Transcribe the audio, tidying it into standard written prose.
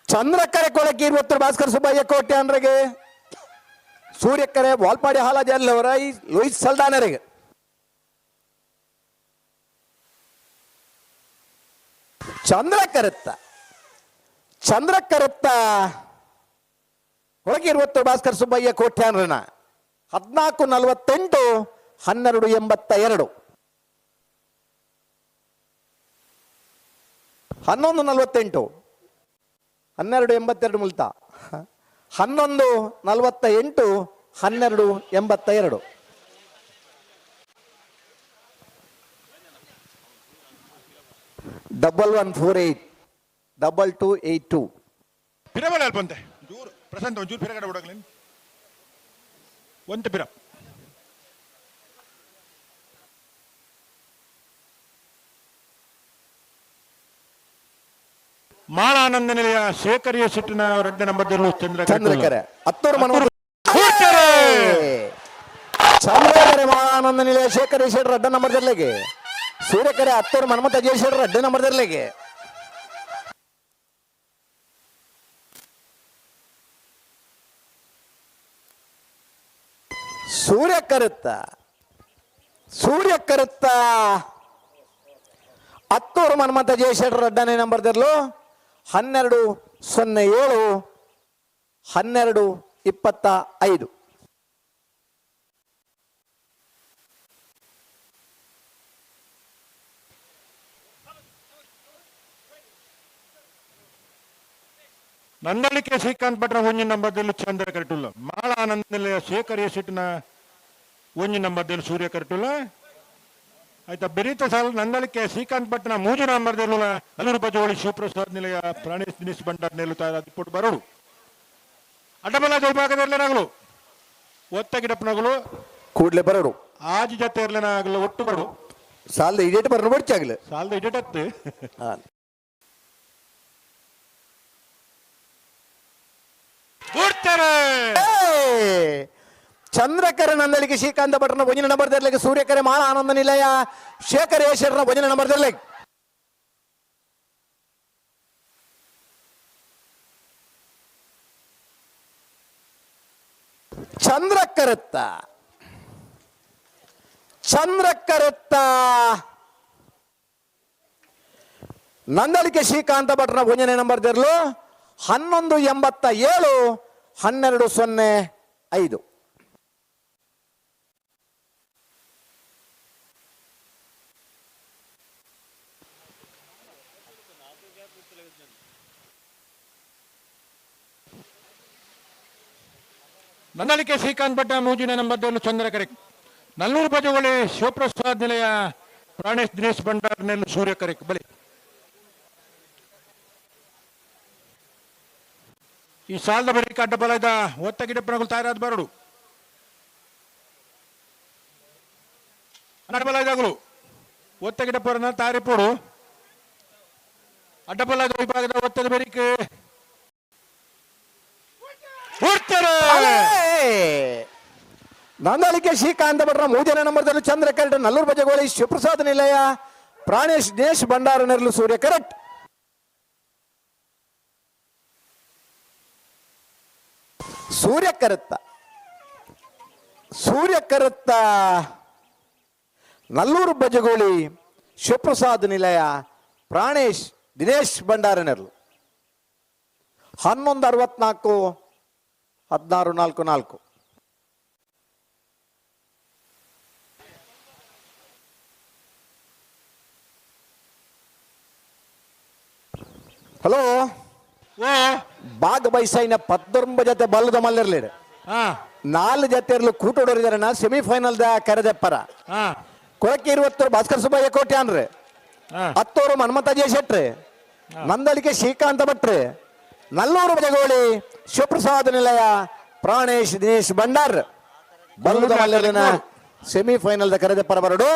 ಚಂದ್ರಕರೆ ಕೊಳಕ್ಕೆ 20 ಭಾಸ್ಕರ್ ಸುಬ್ಬಯ್ಯ ಕೋಟೆ ಅಂದ್ರಿಗೆ ಸೂರ್ಯಕರೆ ವಾಲ್ಪಾಡಿ ಹಾಲಾಜಿ ಅಲ್ಲವರ ಲೂಯಿಸ್ ಸಲ್ದಾನರಿಗೆ ಚಂದ್ರಕರೆತ್ತ ಒಳಗೆ 20 ಭಾಸ್ಕರ್ ಸುಬ್ಬಯ್ಯ ಕೋಟೆ ಅನ್ರನ 14:48 12:82 11:48 12:82 ಮುಲ್ತ 11:48 12:82 1148 2282 ಪಿರಬಲ ಅಲ್ಪಂತೆ ಜೂರು ಪ್ರಶಾಂತ್ ಒಂಚೂರು ಪಿರಗಡೆ ಬಿಡೋಗ್ಲೇನು ಒಂದು ಪಿರ ಮಾಳ ಆನಂದ ನಿಲಯ ಶೇಖರಿಯ ಸಿಟ್ಟಿನ 2ನೇ ನಂಬರ್ದಲ್ಲೂ ಚಂದ್ರಕರೆ ಚಂದ್ರಕರೆ ಮಾಳ ಆನಂದ ನಿಲಯ ಶೇಖರಿಯ ಶೆಟ್ರ 2ನೇ ನಂಬರ್ದಲ್ಲಿಗೆ ಸೂರ್ಯಕರೆ ಹತ್ತೂರು ಮನ್ಮಥ ಅಜಯ್ ಶೆಟ್ರ 2ನೇ ನಂಬರ್ದಲ್ಲಿಗೆ ಸೂರ್ಯಕರುತ್ತ ಹತ್ತೂರು ಮನ್ಮಥ ಅಜಯ್ ಶೆಟ್ರ 2ನೇ ನಂಬರ್ದಲ್ಲೂ 12:07 12:25 ನಂದಳಿಕೆ ಶ್ರೀಕಾಂತ್ ಭಟ್ರ 1 ನಂಬರ್ದಲ್ಲೂ ಚಂದ್ರ ಕರ್ಟುಲ್ಲ ಮಾಳ ಆನಂದ ನಿಲಯ ಶೇಖರಿಯ ಸಿಟ್ಟಿನ 1 ನಂಬರ್ದಲ್ಲಿ ಸೂರ್ಯ ಕರ್ಟುಲ್ಲ ಆಯ್ತಾ ಬೆರೀತ ಸಾಲ ನಂದಳಿಕೆ ಶ್ರೀಕಾಂತ್ ಭಟ್ನ 3 ನಂಬರ್ದಲ್ಲೂ ನಲ್ಲೂರು ಬಜೋಳಿ ಶಿವಪ್ರಸಾದ್ ನಿಲಯ ಪ್ರಾಣೇಶ್ ದಿನೇಶ್ ಭಂಡಾರ್ ನೆಲ್ಲುತ್ತಾರೆ ಪುಟ್ಟು ಬರೋಡು ಅಡ್ಡಬಲ ವಿಭಾಗದಲ್ಲೇನಾಗಲು ಒತ್ತ ಗಿಡಪ್ಪನಾಗಲು ಕೂಡ್ಲೆ ಬರೋಡು ಆಜು ಜೊತೆ ಇರ್ಲೇನಾಗಲು ಒಟ್ಟು ಬರೋಡು ಸಾಲದ ಇಡೇಟ್ ಬರೋದು ಬಡ್ಚಾಗಲಿ ಸಾಲದ ಇಡಟತ್ತು ಚಂದ್ರಕರೆ ನಂದಳಿಕೆ ಶ್ರೀಕಾಂತ ಭಟ್ರನ 1ನೇ ನಂಬರ್ದಲ್ಲಿಗೆ ಸೂರ್ಯಕರೆ ಮಾಳ ಆನಂದ ನಿಲಯ ಶೇಖರೇಶ್ವರನ 1ನೇ ನಂಬರ್ದಲ್ಲಿ ಚಂದ್ರಕರುತ್ತ ನಂದಳಿಕೆ ಶ್ರೀಕಾಂತ ಭಟ್ರನ 1ನೇ ನಂಬರ್ದಲ್ಲೂ 11:87 12:05 ನಂದಳಿಕೆ ಶ್ರೀಕಾಂತ್ ಭಟ್ಟ 3ನೇ ನಂಬರ್ದಲ್ಲೂ ಚಂದ್ರಕರೆ ನಲ್ಲೂರು ಬಜಗೋಳಿ ಶಿವಪ್ರಸಾದ್ ನಿಲಯ ಪ್ರಾಣೇಶ್ ದಿನೇಶ್ ಭಂಡಾರ್ ನೆಲ್ಲು ಸೂರ್ಯಕರೆ ಬಲಿ ಈ ಸಾಲದ ಬಳಿಕ ಅಡ್ಡಬಲದ ಒತ್ತ ಗಿಡಪ್ಪನಗಳು ತಯಾರಾದ ಬರಡು ಅಡ್ಡಬಲದಾಗಲು ಒತ್ತ ಗಿಡಪ್ಪರನ್ನ ತಯಾರಿಪೋಡು ಅಡ್ಡಬಲದ ವಿಭಾಗದ ಒತ್ತದ ಬೇರಿಕೆ ನಂದಳಿಕೆ ಶ್ರೀಕಾಂತ ಭಟ್ರ 3ನೇ ನಂಬರ್ದಲ್ಲೂ ಚಂದ್ರಕರೆ ನಲ್ಲೂರು ಬಜಗೋಳಿ ಶಿವಪ್ರಸಾದ್ ನಿಲಯ ಪ್ರಾಣೇಶ್ ದಿನೇಶ್ ಭಂಡಾರ ನೆರಳು ಸೂರ್ಯ ಕರೆಕ್ಟ್ ಸೂರ್ಯಕರುತ್ತ ನಲ್ಲೂರು ಬಜಗೋಳಿ ಶಿವಪ್ರಸಾದ್ ನಿಲಯ ಪ್ರಾಣೇಶ್ ದಿನೇಶ್ ಭಂಡಾರ ನೆರಳು 11:64 16:44 ಹಲೋ ಬಾಗ್ ಬೈಸೈನ 19 ಜೊತೆ ಬಲ್ಲದ ಮಲ್ಲಿರ್ಲಿಡು 4 ಜೊತೆ ಇರ್ಲು ಕೂಟೋಡೋರಿದಾರಣ ಸೆಮಿಫೈನಲ್ ಕರೆದೆಪ್ಪರ ಕೊಳಕ್ಕೆ 20 ಭಾಸ್ಕರ್ ಸುಬ್ಬಯ್ಯ ಕೋಟೆ ಅನ್ರಿ 10 ಮನ್ಮಥ ಅಜಯ್ ಶೆಟ್ರಿ ನಂದಳಿಕೆ ಶ್ರೀಕಾಂತ ಭಟ್ರಿ ನಲ್ಲೂರು ಬಜಗೋಳಿ ಶಿವಪ್ರಸಾದ್ ನಿಲಯ ಪ್ರಾಣೇಶ್ ದಿನೇಶ್ ಭಂಡಾರ್ ಬಲ್ಲದ ಮಲ್ಲಿನ ಸೆಮಿಫೈನಲ್ ಕರೆದೆಪ್ಪರ ಬರಡು